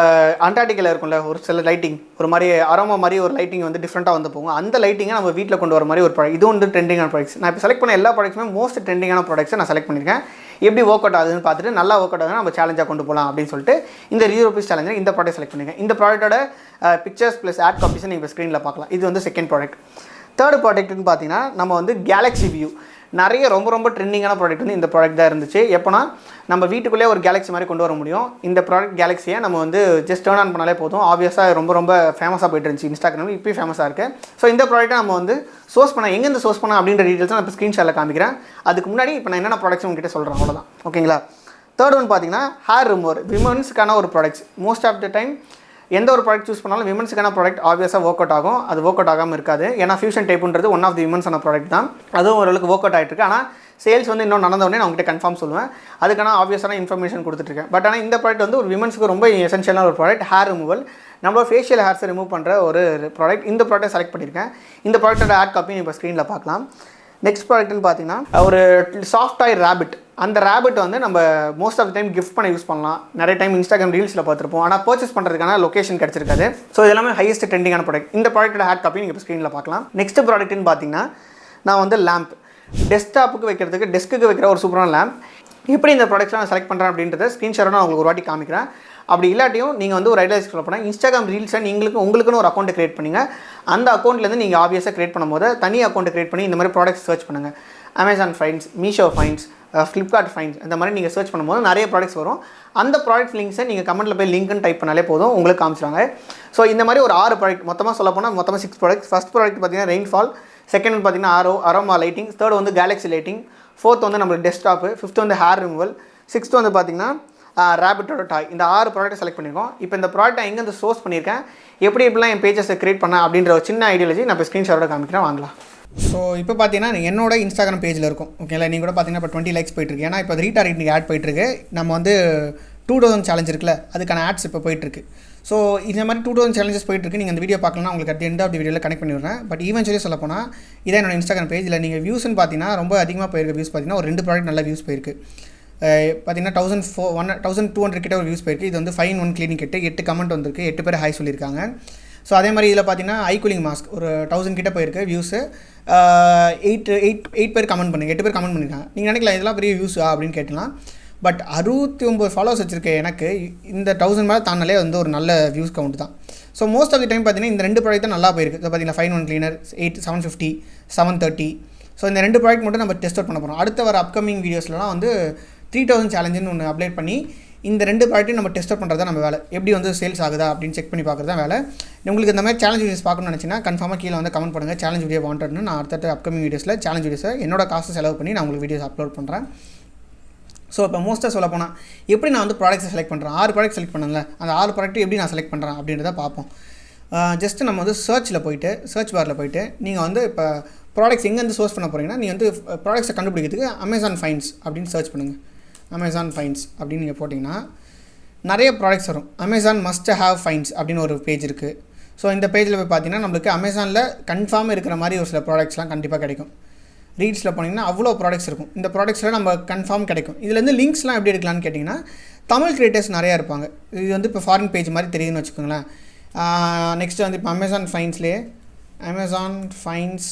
அண்டார்டிகாவில் இருக்கும்ல ஒரு சில லைட்டிங், ஒரு மாதிரி அரோமா மாதிரி ஒரு லைட்டிங் வந்து டிஃப்ரெண்ட்டாக வந்து போகும். அந்த லைட்டிங்கை நம்ம வீட்டில் கொண்டு வர மாதிரி ஒரு ப்ராடக்ட். இது வந்து ட்ரெண்டிங்கான ப்ராடக்ட்ஸ். நான் இப்போ செலக்ட் பண்ண எல்லா ப்ராடக்ட்ஸுமே மோஸ்ட் ட்ரெண்டிங்கான ப்ராடக்ட்ஸை நான் செலக்ட் பண்ணியிருக்கேன். எப்படி ஒர்க் அவுட் ஆகுதுன்னு பார்த்துட்டு நல்லா ஒர்க் அவுட் ஆகுதுன்னா நம்ம சேலஞ்சாக கொண்டு போகலாம் அப்படின்னு சொல்லிட்டு இந்த ₹0 சேலஞ்சில் இந்த ப்ராடக்ட் செலக்ட் பண்ணியிருக்கேன். இந்த ப்ராடக்ட்டோட பிக்சர்ஸ் ப்ளஸ் ஆட் காப்பீஸை நீங்கள் ஸ்க்ரீனில் பார்க்கலாம். இது வந்து செகண்ட் ப்ராடக்ட். தேர்ட் ப்ராடக்ட்னு பார்த்தீங்கன்னா நம்ம வந்து கேலக்ஸி வியூ. நிறைய ரொம்ப ட்ரெண்டிங்கான ப்ராடக்ட் வந்து இந்த ப்ராடக்ட் தான் இருந்துச்சு. எப்போனா நம்ம வீட்டுக்குள்ளே ஒரு கேலக்ஸி மாதிரி கொண்டு வர முடியும். இந்த ப்ராடக்ட் கேலக்ஸியை நம்ம வந்து ஜஸ்ட் டர்ன் ஆன் பண்ணாலே போதும். ஆப்வியஸாக ரொம்ப ஃபேமஸாக போயிட்டு இருந்துச்சு இன்ஸ்டாகிராமில். இப்போயும் ஃபேமஸாக இருக்குது. ஸோ இந்த ப்ராடக்ட்டை நம்ம வந்து சோர்ஸ் பண்ண எங்கேருந்து சோர்ஸ் பண்ண அப்படின்ற டீட்டெயில்ஸை நான் இப்போ ஸ்க்ரீன்ஷாட்டில் காமிக்கிறேன். அதுக்கு முன்னாடி இப்போ நான் என்னென்ன ப்ராடக்ட்ஸ் உங்ககிட்ட சொல்கிறேன், அவ்வளோதான். ஓகேங்களா? தேர்ட் ஒன் பார்த்தீங்கன்னா ஹேர் ரிமூவர். விமன்ஸுக்கான ஒரு products. Most of the time எந்த ஒரு ப்ராடக்ட் சூஸ் பண்ணாலும் விமன்ஸுக்கான ப்ராடக்ட் ஆப்வியஸாக ஒர்க் அவுட் ஆகும். அது ஒர்க் அவுட் ஆகாமல் இருக்காது. ஏன்னா ஃபியூஷன் டைப்புன்றது ஒன் ஆஃப் தி விமன்ஸான ப்ராடக்ட் தான். அதுவும் ஓரளவுக்கு ஒர்க் அவுட் ஆகிட்டு இருக்கு. ஆனால் சேல்ஸ் வந்து இன்னும் நடந்தவொடனே நான் உங்கள்கிட்ட கன்ஃபார்ம் சொல்லுவேன். அதுக்கான ஆப்வியஸான இன்ஃபர்மேஷன் கொடுத்துட்ருக்கேன். பட் ஆனால் இந்த ப்ராடக்ட் வந்து ஒரு விமன்ஸுக்கு ரொம்ப எசென்ஷியலான ஒரு ப்ராடக்ட். Hair removal. நம்மளோட ஃபேஷியல் ஹேர்ஸை ரிமூவ் பண்ணுற ஒரு ப்ராடக்ட். இந்த ப்ராடக்ட் செலக்ட் பண்ணியிருக்கேன். இந்த ப்ராடக்ட்டோட ஆட் காப்பி இப்போ ஸ்க்ரீனில் பார்க்கலாம். நெக்ஸ்ட் ப்ராடக்ட்னு பார்த்தீங்கன்னா ஒரு சாஃப்ட் டாய் ரேபிட். அந்த ரேபிட் வந்து நம்ம மோஸ்ட் ஆஃப் டைம் கிஃப்ட் பண்ண யூஸ் பண்ணலாம். நிறைய டைம் இன்ஸ்டாகிராம் ரீல்ஸில் பார்த்துருப்போம். ஆனால் பர்ச்சேஸ் பண்ணுறதுக்கான லொக்கேஷன் கிடச்சிருக்காது. ஸோ இதெல்லாமே ஹையஸ்ட் ட்ரெண்டிங்கான ப்ராடக்ட். இந்த ப்ராடக்ட்டோட ஆட் காப்பி நீங்கள் இப்போ ஸ்க்ரீனில் பார்க்கலாம். நெக்ஸ்ட் ப்ராடக்ட்னு பார்த்தீங்கன்னா நான் வந்து லேம்ப். டெஸ்க்டாப்புக்கு வைக்கிறதுக்கு டெஸ்க்குக்கு வைக்கிற ஒரு சூப்பரான லேம்ப். எப்படி இந்த ப்ராடக்ட்ஸ்லாம் நான் செலக்ட் பண்ணுறேன் அப்படின்றத ஸ்க்ரீன்ஷாட் நான் உங்களுக்கு ஒரு வாட்டி காமிக்கிறேன். அப்படி இல்லாட்டியும் நீங்கள் வந்து ஒரு ஐடியா சொல்ல போனால் இன்ஸ்டாகிராம் ரீல்ஸை உங்களுக்குன்னு ஒரு அக்கௌண்ட் கிரியேட் பண்ணுங்க. அந்த அக்கௌண்ட்லேருந்து நீங்கள் ஆப்வியஸாக கிரியேட் பண்ணும்போது தனி அக்கௌண்ட் கிரியேட் பண்ணி இந்த மாதிரி ப்ராடக்ட்ஸ் சர்ச் பண்ணுங்கள். Amazon fines, Meesho fines, Flipkart fines, இந்த மாதிரி நீங்கள் சர்ச் பண்ணும்போது நிறைய ப்ராடக்ட்ஸ் வரும். அந்த ப்ராடக்ட் லிங்க்ஸை நீங்கள் கமெண்ட்டில் போய் லிங்க்னு டைப் பண்ணாலே போதும், உங்களுக்கு காமிச்சிடுவாங்க. ஸோ இந்த மாதிரி ஒரு 6 ப்ராடக்ட் மொத்தமாக சொல்ல போனால் மொத்தமாக 6 ப்ராடக்ட். ஃபஸ்ட் ப்ராடக்ட் பார்த்தீங்கன்னா ரெயின்ஃபால். செகண்ட் பார்த்தீங்கன்னா அரோமா லைட்டிங். தேர்ட் வந்து கேலக்ஸி லைட்டிங். ஃபோர்த் வந்து நம்மளுக்கு டெஸ்க்டாப்பு. ஃபிஃப்த் வந்து ஹேர் ரிமூவல். சிக்ஸ்த் வந்து பார்த்தீங்கன்னா ரேபிட்டோட டாய். இந்த 6 ப்ராடக்ட் செலக்ட் பண்ணியிருக்கோம். இப்போ இந்த ப்ராடக்ட்டை எங்கேருந்து சோர்ஸ் பண்ணியிருக்கேன், எப்படிலாம் என் பேஜஸை கிரியேட் பண்ணேன் அப்படின்ற ஒரு சின்ன ஐடியாலஜி நான் இப்போ ஸ்க்ரீன்ஷாட்டோட காமிக்கிறேன், வாங்கலாம். ஸோ இப்போ பார்த்தீங்கன்னா என்னோட இன்ஸ்டாகிராம் பேஜில் இருக்கும். ஓகேங்களா? நீங்கள் கூட பார்த்தீங்கன்னா இப்போ 20 லைக்ஸ் போயிட்டுருக்கு. ஏன்னா இப்போ ரீடார்கெட்டிஙங் ஆட் போயிட்டுருக்கு. நம்ம வந்து 2000 சேலஞ்ச் இருக்குல்ல, அதுக்கான ஆட்ஸ் இப்போ போயிட்டுருக்கு. ஸோ இந்த மாதிரி 2000 சேலஞ்சஸ் போயிட்டுருக்கு. நீங்கள் அந்த வீடியோ பார்க்கலாம், உங்களுக்கு அட் எண்ட் ஆஃப் தி வீடியோவில் கனெக்ட் பண்ணி விடுறேன். பட் ஈவென்ச்சுவலி சொல்ல போனால் இதான் என்னோட இன்ஸ்டாகிராம் பேஜில் நீங்கள் வியூஸ்ன்னு பார்த்தீங்கன்னா ரொம்ப அதிகமாக போயிருக்க வியூஸ் பார்த்தீங்கன்னா ஒரு 2 ப்ராடக்ட் நல்லா வியூஸ் போயிருக்கு. பார்த்தீங்கன்னா 1200 கிட்ட ஒரு வியூஸ் போயிருக்கு. இது வந்து 5 in 1 கிளீனிங் கிட்ட 8 கமெண்ட் வந்திருக்கு, 8 பேர் ஹாய் சொல்லியிருக்காங்க. ஸோ அதே மாதிரி இதில் பார்த்தீங்கன்னா ஐ கூலிங் மாஸ்க் ஒரு 1000 கிட்ட போயிருக்கு வியூஸு. 8 பேர் கமெண்ட் பண்ணுங்க, 8 பேர் கமெண்ட் பண்ணியிருக்காங்க. நீங்கள் நினைக்கலாம் இதெல்லாம் பெரிய வியூஸா அப்படின்னு கேட்டலாம். பட் 69 ஃபாலோவர்ஸ் வச்சுருக்கேன். எனக்கு இந்த 1000 மேலே தானாலே வந்து ஒரு நல்ல வியூஸ் கவுண்ட் தான். So most of the time பார்த்தீங்கன்னா இந்த 2 ப்ராடக்ட் தான் நல்லா போயிருக்கு. ஸோ பார்த்தீங்கன்னா 5 in 1 கிளீனர் 750, 730. ஸோ இந்த 2 ப்ராடக்ட் மட்டும் நம்ம டெஸ்ட் அவுட் பண்ண போகிறோம். அடுத்த வர அப்கமிங் வீடியோஸ்லாம் வந்து 3000 சேலஞ்சுன்னு ஒன்று அப்டேட் பண்ணி இந்த 2 ப்ராடக்ட்டையும் நம்ம டெஸ்ட் அவுட் பண்ணுறது தான் நம்ம வேலை. எப்படி வந்து சேல்ஸ் ஆகுதா அப்படின்னு செக் பண்ணி பார்க்குறது தான் வேலை. உங்களுக்கு இந்த மாதிரி சேலஞ்ச் வீடியோஸ் பார்க்கணும்னு நினச்சிங்கன்னா கன்ஃபார்மாக கீழே வந்து கமெண்ட் பண்ணுங்கள். சேலஞ்ச் வீடியோ வாண்டட்னு நான் அடுத்த அப்கமிங் வீடியோஸில் சேலஞ்ச் வீடியோஸை என்னோட காசு செலவு பண்ணி நான் உங்களுக்கு வீடியோஸ் அப்லோட் பண்ணுறேன். ஸோ இப்போ மோஸ்ட்டாக சொல்ல போனால் எப்படி நான் வந்து ப்ராடக்ட்ஸை செலக்ட் பண்ணுறேன், 6 ப்ராடக்ட் செலக்ட் பண்ணல, அந்த 6 ப்ராடக்ட் எப்படி நான் செலக்ட் பண்ணுறேன் அப்படின்றத பார்ப்போம். ஜஸ்ட்டு நம்ம வந்து சர்ச் பாரில் போய்ட்டு நீங்கள் வந்து இப்போ ப்ராடக்ட்ஸ் எங்கேருந்து சோர்ஸ் பண்ண போகிறீங்கன்னா நீங்கள் வந்து ப்ராடக்ட்ஸை கண்டுபிடிக்கிறதுக்கு அமேசான் ஃபைன்ஸ் அப்படின்னு சர்ச் பண்ணுங்கள். அமேசான் ஃபைன்ஸ் அப்படின்னு நீங்கள் போட்டிங்கன்னா நிறைய ப்ராடக்ட்ஸ் வரும். அமேசான் மஸ்ட் ஹேவ் ஃபைன்ஸ் அப்படின்னு ஒரு பேஜ் இருக்குது. ஸோ இந்த பேஜில் போய் பார்த்தீங்கன்னா நம்மளுக்கு அமேசானில் கன்ஃபார்ம் இருக்கிற மாதிரி ஒரு சில ப்ராடக்ட்ஸ்லாம் கண்டிப்பாக கிடைக்கும். ரீல்ஸில் போனீங்கன்னா அவ்வளோ ப்ராடக்ட்ஸ் இருக்கும். இந்த ப்ராடக்ட்ஸில் நம்ம கன்ஃபார்ம் கிடைக்கும். இதுலேருந்து லிங்க்ஸ்லாம் எப்படி எடுக்கலான்னு கேட்டிங்கன்னா தமிழ் கிரியேட்டர்ஸ் நிறையா இருப்பாங்க. இது வந்து இப்போ ஃபாரின் பேஜ் மாதிரி தெரியுதுன்னு வச்சுக்கோங்களேன். நெக்ஸ்ட்டு வந்து இப்போ அமேசான் ஃபைன்ஸ்லேயே அமேசான் ஃபைன்ஸ்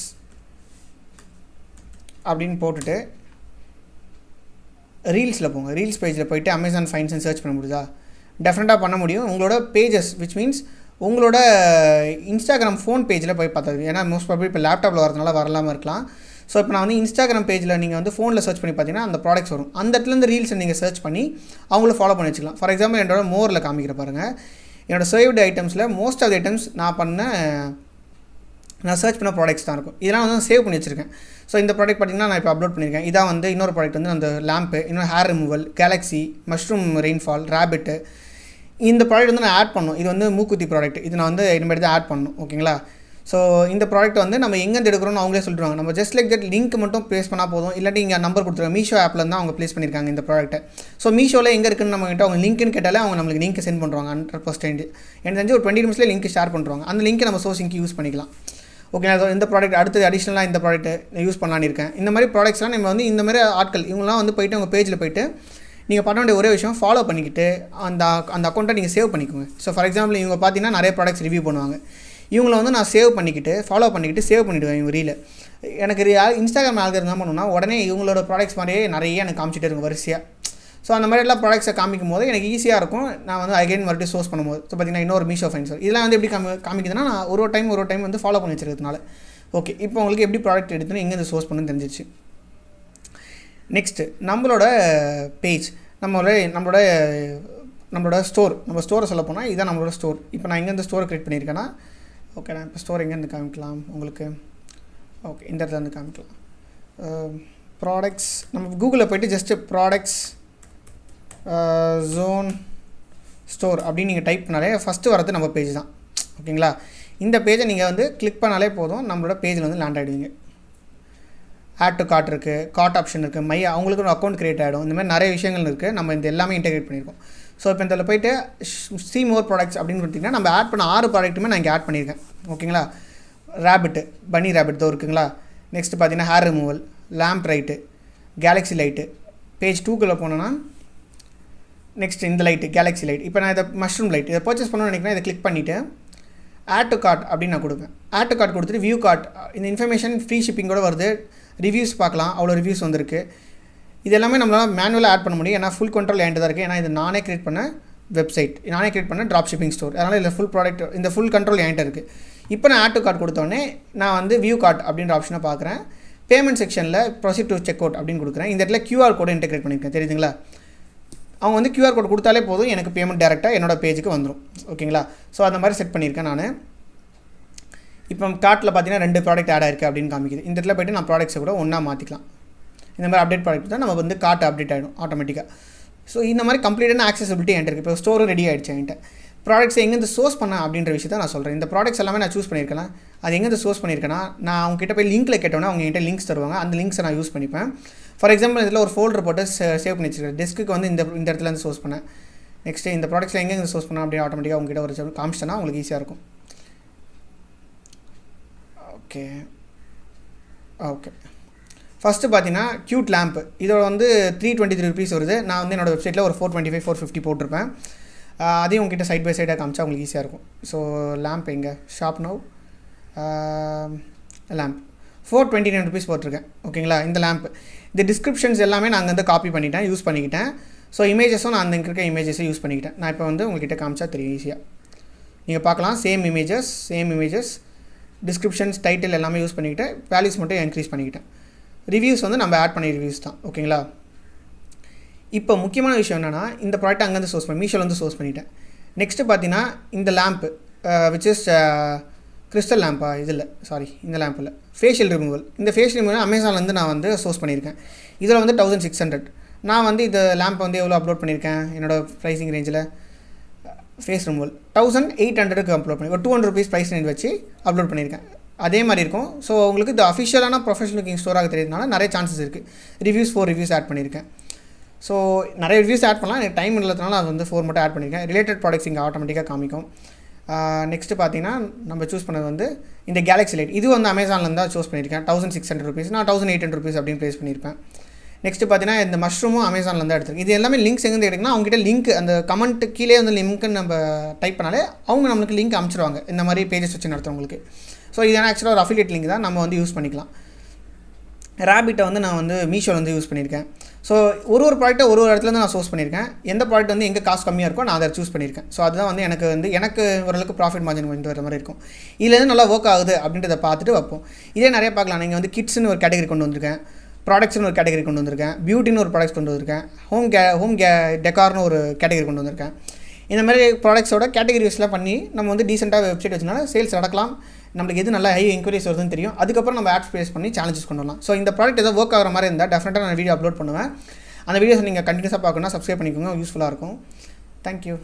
அப்படின்னு போட்டுட்டு ரீல்ஸில் போங்க. ரீல்ஸ் பேஜில் போய்ட்டு அமேசான் ஃபைன்ஸ்னு சர்ச் பண்ண முடியுதா? டெஃபினட்டாக பண்ண முடியும். உங்களோட பேஜஸ் விச் மீன்ஸ் உங்களோட இன்ஸ்டாகிராம் ஃபோன் பேஜில் போய் பார்த்தது. ஏன்னா மோஸ்ட் ப்ராபப்லி இப்போ லேப்டாப்பில் வரதுனால வரலாமல் இருக்கலாம். ஸோ இப்போ நான் வந்து இன்ஸ்டாகிராம் பேஜில் நீங்கள் வந்து ஃபோனில் சர்ச் பண்ணி பார்த்தீங்கன்னா அந்த ப்ராடக்ட்ஸ் வரும். அந்த இடத்துலேருந்து ரீல்ஸை நீங்கள் சர்ச் பண்ணி அவங்கள ஃபாலோ பண்ணி வச்சுக்கலாம். ஃபார் எக்ஸாம்பிள் என்னோட மோரில் காமிக்கிற பாருங்கள். என்னோடய சேவ்டு ஐட்டம்ஸில் மோஸ்ட் ஆஃப் த ஐட்டம்ஸ் நான் சர்ச் பண்ண ப்ராடக்ட்ஸ் தான் இருக்கும். இதெல்லாம் வந்து சேவ் பண்ணி வச்சுருக்கேன். ஸோ இந்த ப்ராடக்ட் பார்த்திங்கன்னா நான் இப்போ அப்லோட் பண்ணியிருக்கேன். இதான் வந்து இன்னொரு ப்ராடக்ட் வந்து அந்த லேம்ப்பு, இன்னொரு hair removal, Galaxy, mushroom rainfall, rabbit. இந்த ப்ராடக்ட் வந்து நான் ஆட் பண்ணணும். இது வந்து மூக்குத்தி ப்ராடக்ட். இது நான் வந்து இனிமேல் தான் ஆட் பண்ணணும். ஓகேங்களா? ஸோ இந்த ப்ராடக்ட் வந்து நம்ம எங்கேருந்து எடுக்கிறோன்னு அவங்களே சொல்லிடுவாங்க. நம்ம ஜஸ்ட் லைக் தட் லிங்க் மட்டும் ப்ளேஸ் பண்ணால் போதும். இல்லாட்டி இங்கே நம்பர் கொடுத்துருவாங்க. மீஷோ ஆப்பில் தான் அவங்க ப்ளேஸ் பண்ணியிருக்காங்க இந்த ப்ராடக்ட்டை. ஸோ மீஷோவில் எங்கே இருக்குன்னு நம்ம கிட்ட அவங்க லிங்க்னு கேட்டாலே அவங்க நம்மளுக்கு லிங்க் சென்ட் பண்ணுவாங்க. 100% எனக்கு தெரிஞ்சு ஒரு 20 நிமிஷத்தில் லிங்க் ஷேர் பண்ணுறாங்க. அந்த லிங்க்கை நம்ம சோர்சிங்க்கு யூஸ் பண்ணிக்கலாம். ஓகே இந்த ப்ராடக்ட் அடுத்து அடிஷ்னலாக இந்த ப்ராடக்ட் யூஸ் பண்ணலான்னு இருக்கேன். இந்த மாதிரி ப்ராடக்ட்ஸ்லாம் நம்ம வந்து இந்த மாதிரி ஆட்கள் இவங்களாம் வந்து போய்ட்டு உங்கள் பேஜில் போய்ட்டு நீங்கள் பண்ண வேண்டிய ஒரே விஷயம் ஃபாலோ பண்ணிக்கிட்டு அந்த அக்கௌண்ட்டை நீங்கள் சேவ் பண்ணிக்கோங்க. ஸோ ஃபார் எக்ஸாம்பிள் இவங்க பார்த்தீங்கன்னா நிறைய ப்ராடக்ட்ஸ் ரிவ்யூ பண்ணுவாங்க. இவங்கள வந்து நான் சேவ் பண்ணிக்கிட்டு ஃபாலோ பண்ணிக்கிட்டு சேவ் பண்ணிவிடுவேன் இவங்க ரீல. எனக்கு இன்ஸ்டாகிராம் ஆல்கரிதம் என்ன பண்ணுன்னா உடனே இவங்களோட ப்ராடக்ட்ஸ் மாதிரியே நிறைய எனக்கு காமிச்சிட்டே இருக்கும் வரிசையாக. ஸோ அந்த மாதிரி எல்லாம் ப்ராடக்ட்ஸை காமிக்கும் போது எனக்கு ஈஸியாக இருக்கும். நான் வந்து அகைன் மறுபடியும் சோர்ஸ் பண்ணும்போது ஸோ பார்த்தீங்கன்னா இன்னொரு மீஷோ ஃபைன்ஸ் இதெல்லாம் வந்து எப்படி காமிக்குதுன்னா நான் ஒரு டைம் வந்து ஃபாலோ பண்ணி வச்சுருக்கிறதுனால. ஓகே, இப்போ உங்களுக்கு எப்படி ப்ராடக்ட் எடுத்துன்னு எங்கே சோர்ஸ் பண்ணுன்னு தெரிஞ்சிச்சு. நெக்ஸ்ட்டு நம்மளோட பேஜ் நம்மளோட ஸ்டோர். நம்ம ஸ்டோரை சொல்ல போனால் இதுதான் நம்மளோட ஸ்டோர். இப்போ நான் எங்கேருந்து ஸ்டோரை க்ரியேட் பண்ணியிருக்கேன்னா ஓகே நான் இப்போ ஸ்டோர் எங்கேருந்து காமிக்கலாம் உங்களுக்கு. ஓகே இந்த இடத்துல இருந்து காமிக்கலாம். ப்ராடக்ட்ஸ் நம்ம கூகுளில் போய்ட்டு ஜஸ்ட்டு ப்ராடக்ட்ஸ் ஜோன் ஸ்டோர் அப்படின்னு நீங்கள் டைப் பண்ணாலே ஃபஸ்ட்டு வரது நம்ம பேஜ் தான். ஓகேங்களா, இந்த பேஜை நீங்கள் வந்து கிளிக் பண்ணாலே போதும் நம்மளோட பேஜில் வந்து லேண்ட் ஆகிடுவீங்க. ஆட் டு கார்ட் இருக்குது, கார்ட் ஆப்ஷன் இருக்குது, அவங்களுக்கு ஒரு அக்கௌண்ட் க்ரியேட் ஆகிடும். இந்த மாதிரி நிறைய விஷயங்கள் இருக்குது. நம்ம இந்த எல்லாமே இன்டெகிரேட் பண்ணியிருக்கோம். ஸோ இப்போ இதில் போய்ட்டு சி மோர் ப்ராடக்ட்ஸ் அப்படின்னு கொடுத்திங்கன்னா நம்ம ஆட் பண்ண 6 ப்ராடக்ட்டுமே நான் இங்கே ஆட் பண்ணியிருக்கேன். ஓகேங்களா, பனி ரேபிட் தான் இருக்குங்களா. நெக்ஸ்ட்டு பார்த்தீங்கன்னா hair removal, lamp right, galaxy light. Page 2க்குள்ளே போனோன்னா நெக்ஸ்ட் இந்த லைட்டு கேலக்ஸி லைட். இப்போ நான் இதை மஷ்ரூம் லைட் இதை பர்ச்சேஸ் பண்ணணும்னு நினைக்கிறேன். இதை கிளிக் பண்ணிவிட்டு ஆட் டு கார்ட் அப்படின்னு நான் கொடுப்பேன். ஆட் டு கார்ட் கொடுத்துட்டு வியூ கார்ட் இந்த இன்ஃபர்மேஷன் ஃப்ரீ ஷிப்பிங்கோடு வருது. ரிவ்யூஸ் பார்க்கலாம், அவ்வளோ ரிவ்யூஸ் வந்திருக்கு. இது எல்லாமே நம்மளால் மேனுவலாக ஆட் பண்ண முடியும். ஏன்னா ஃபுல் கண்ட்ரோல் என்கிட்ட தான் இருக்குது. ஏன்னா இது நானே க்ரியேட் பண்ண வெப்சைட், நானே க்ரியேட் பண்ண ட்ராப் ஷிப்பிங் ஸ்டோர். அதனால் இதில் ஃபுல் ப்ராடக்ட் இந்த ஃபுல் கண்ட்ரோல் என்கிட்ட இருக்குது. இப்போ நான் ஆட் டு கார்ட் கொடுத்தோடனே நான் வந்து வியூ கார்ட் அப்படின்ற ஆப்ஷனை பார்க்குறேன். பேமெண்ட் செக்ஷனில் ப்ரொசீட் டு செக் அவுட் அப்படின்னு கொடுக்குறேன். இந்த இடத்துல QR கோடு இன்டெகிரேட் பண்ணியிருக்கேன், தெரியுதுங்களா. அவங்க வந்து QR கோட் கொடுத்தாலே போதும், எனக்கு பேமெண்ட் டேரெக்டாக என்னோட பேஜுக்கு வந்துடும். ஓகேங்களா, ஸோ அந்த மாதிரி செட் பண்ணியிருக்கேன் நான். இப்போ கார்ட்டில் பார்த்தீங்கன்னா 2 ப்ராடக்ட் ஆட் ஆயிருக்கு அப்படின்னு காமிக்குது. இந்த இடத்துல போய்ட்டு நான் ப்ராடக்ட்ஸை கூட ஒன்றா மாற்றிக்கலாம். இந்த மாதிரி அப்டேட் ப்ராடக்ட் தான் நம்ம வந்து கார்ட் அப்டேட் ஆகிடும் ஆட்டோமேட்டிக்காக. ஸோ இந்த மாதிரி கம்ப்ளீட்டான ஆக்சசிபிலிட்டி என்கிட்ட இருக்குது. இப்போ ஸ்டோரும் ரெடி ஆகிடுச்சு என்கிட்ட. ப்ராடக்ட்ஸ் எங்கேருந்து சோர்ஸ் பண்ண அப்படின்ற விஷயத்தை நான் சொல்கிறேன். இந்த ப்ராடக்ட்ஸ் எல்லாமே நான் சூஸ் பண்ணியிருக்கேன். அது எங்கேருந்து சோர்ஸ் பண்ணியிருக்கேன்னா நான் அவங்ககிட்ட போய் லிங்க்கில் கேட்டோன்னா அவங்க என்கிட்ட லிங்க்ஸ் தருவாங்க. அந்த லிங்க்ஸை நான் யூஸ் பண்ணிப்பேன். ஃபார் எக்ஸாம்பிள் இதில் ஒரு ஃபோல்டர் போட்டு சேவ் பண்ணி வச்சுருக்கேன். டெஸ்க்கு வந்து இந்த இடத்துல இருந்து சோர்ஸ் பண்ணேன். நெக்ஸ்ட்டு இந்த ப்ராடக்ட்ஸில் எங்கேருந்து சோர்ஸ் பண்ணேன் அப்படின்னு ஆட்டோமேட்டிக்காக உங்ககிட்ட ஒரு காமிச்சிட்டேன்னா உங்களுக்கு ஈஸியாக இருக்கும். ஓகே ஃபஸ்ட்டு பார்த்தீங்கன்னா க்யூட் லேம்ப். இதோட வந்து 323 ருபீஸ் வருது. நான் வந்து என்னோடய வெப்சைட்டில் ஒரு 425 450 போட்டிருப்பேன். அதையும் உங்ககிட்ட சைட் பை சைடாக காமிச்சா உங்களுக்கு ஈஸியாக இருக்கும். ஸோ லேம்ப் எங்கே ஷாப் நவ் லேம்ப் 429 ருபீஸ் போட்டிருக்கேன். ஓகேங்களா, இந்த லேம்ப் இந்த டிஸ்கிரிப்ஷன்ஸ் எல்லாமே நான் வந்து காப்பி பண்ணிட்டேன், யூஸ் பண்ணிக்கிட்டேன். ஸோ இமேஜஸும் நான் அந்த இருக்க இமேஜஸை யூஸ் பண்ணிக்கிட்டேன். நான் இப்போ வந்து உங்கள்கிட்ட காமிச்சா தெரியும் ஈஸியாக. நீங்கள் பார்க்கலாம் சேம் இமேஜஸ் டிஸ்கிரிப்ஷன்ஸ் டைட்டில் எல்லாமே யூஸ் பண்ணிக்கிட்டேன். வேல்யூஸ் மட்டும் இன்க்ரீஸ் பண்ணிக்கிட்டேன். ரிவ்யூஸ் வந்து நம்ம ஆட் பண்ணி ரிவ்யூஸ் தான். ஓகேங்களா, இப்போ முக்கியமான விஷயம் என்னென்னா இந்த ப்ராடக்ட் அங்கேருந்து சோர்ஸ் பண்ணி மீஷோலேருந்து சோர்ஸ் பண்ணிட்டேன். நெக்ஸ்ட்டு பார்த்தீங்கன்னா இந்த லேம்ப்பு விச் இஸ் கிறிஸ்டல் லேம்பா இந்த லேம்ப் இல்லை ஃபேஷியல் ரிமூவல். இந்த ஃபேஷியல் ரிமூவல் அமேசான்லேருந்து நான் வந்து சோர்ஸ் பண்ணியிருக்கேன். இதில் வந்து 1600. நான் வந்து இந்த லேம்ப் வந்து எவ்வளோ அப்லோட் பண்ணியிருக்கேன் என்னோடய ப்ரைஸிங் ரேஞ்சில். ஃபேஸ் ரிமூவல் 1800க்கு அப்லோட் பண்ணி ஒரு 200 ருபீஸ் ப்ரைஸ் ரேஞ்ச் வச்சு அப்லோட் பண்ணியிருக்கேன். அதே மாதிரி இருக்கும். ஸோ உங்களுக்கு இந்த அஃபிஷியலான ப்ரொஃபஷனல் லுக்கிங் ஸ்டோராக தெரியறதுனால நிறைய சான்சஸ் இருக்குது. 4 ரிவ்யூஸ் ஆட் பண்ணியிருக்கேன். ஸோ நிறைய ரிவ்யூஸ் ஆட் பண்ணலாம். எனக்கு டைம் இல்லாதனால அது வந்து 4 மட்டும் ஆட் பண்ணியிருக்கேன். ரிலேட்டட் ப்ராடக்ட்ஸ் இங்கே ஆட்டோமேட்டிக்காக காமிக்கும். நெக்ஸ்ட்டு பார்த்தீங்கன்னா நம்ம சூஸ் பண்ணது வந்து இந்த கேலக்ஸி லைட். இது வந்து அமேசான்லேருந்து தான் சூஸ் பண்ணியிருக்கேன். 1600 ருபீஸ். நான் 1800 ருபீஸ் அப்படின்னு ப்ளேஸ் பண்ணியிருப்பேன். நெக்ஸ்ட்டு பார்த்தீங்கன்னா இந்த மஷ்ரூமும் அமேசான்லேருந்து எடுத்துருக்கு. இது எல்லாமே லிங்க்ஸ் எங்கேருந்து எடுக்குன்னா அவங்ககிட்ட லிங்க் அந்த கமெண்ட் கீழே வந்து லிங்க்குன்னு நம்ம டைப் பண்ணாலே அவங்க நம்மளுக்கு லிங்க் அனுப்பிச்சிடுவாங்க இந்த மாதிரி பேஜஸ் வச்சு நடத்துறவங்களுக்கு. ஸோ இது ஆக்சுவலாக ஒரு அஃபிலியேட் லிங்க் தான், நம்ம வந்து யூஸ் பண்ணிக்கலாம். ரேபிட்டை வந்து நான் வந்து மீஷோவில் வந்து யூஸ் பண்ணியிருக்கேன். ஸோ ஒரு ப்ராடக்ட்டை ஒரு இடத்துலேருந்து நான் சோர்ஸ் பண்ணியிருக்கேன். எந்த ப்ராடக்ட் வந்து எங்கே காசு கம்மியாக இருக்கோ நான் அதை சூஸ் பண்ணியிருக்கேன். ஸோ அதுதான் வந்து எனக்கு ஓரளவுக்கு ப்ராஃபிட் மார்ஜின் கொண்டு வர மாதிரி இருக்கும். இதுலேருந்து நல்லா ஒர்க் ஆகுது அப்படின்றத பார்த்துட்டு வைப்போம். இதே நிறைய பார்க்கலாம். நீங்கள் வந்து கிட்ஸ்னு ஒரு கேட்டகரி கொண்டு வந்திருக்கேன், ப்ராடக்ட்ஸ்னு ஒரு கேட்டகரி கொண்டு வந்திருக்கேன், பியூட்டின்னு ஒரு ப்ராடக்ட்ஸ் கொண்டு வந்திருக்கேன், ஹோம் டெக்கார்னு ஒரு கேட்டகரி கொண்டு வந்திருக்கேன். இந்த மாதிரி ப்ராடக்ட்ஸோட கேட்டகரி யூஸ்லாம் பண்ணி நம்ம வந்து டீசெண்டாக வெப்சைட் வச்சுனால சேல்ஸ் நடக்கலாம். நம்மளுக்கு எது நல்லா ஹை என்கொயரிஸ் வருதுன்னு தெரியும். அதுக்கப்புறம் நம்ம ஆட்ஸ் ப்ளேஸ் பண்ணி சேலஞ்சஸ் கொண்டு வரலாம். ஸோ இந்த ப்ராடக்ட் ஏதோ ஒர்க் ஆகிற மாதிரி இருந்தால் டெஃபினட்டாக நான் வீடியோ அப்லோட் பண்ணுவேன். அந்த வீடியோஸ் நீங்கள் கண்டினியூஸாக பார்க்கணும்னா சப்ஸ்கிரைப் பண்ணிக்கோங்க, யூஸ்ஃபுல்லாக இருக்கும். தேங்க்யூ.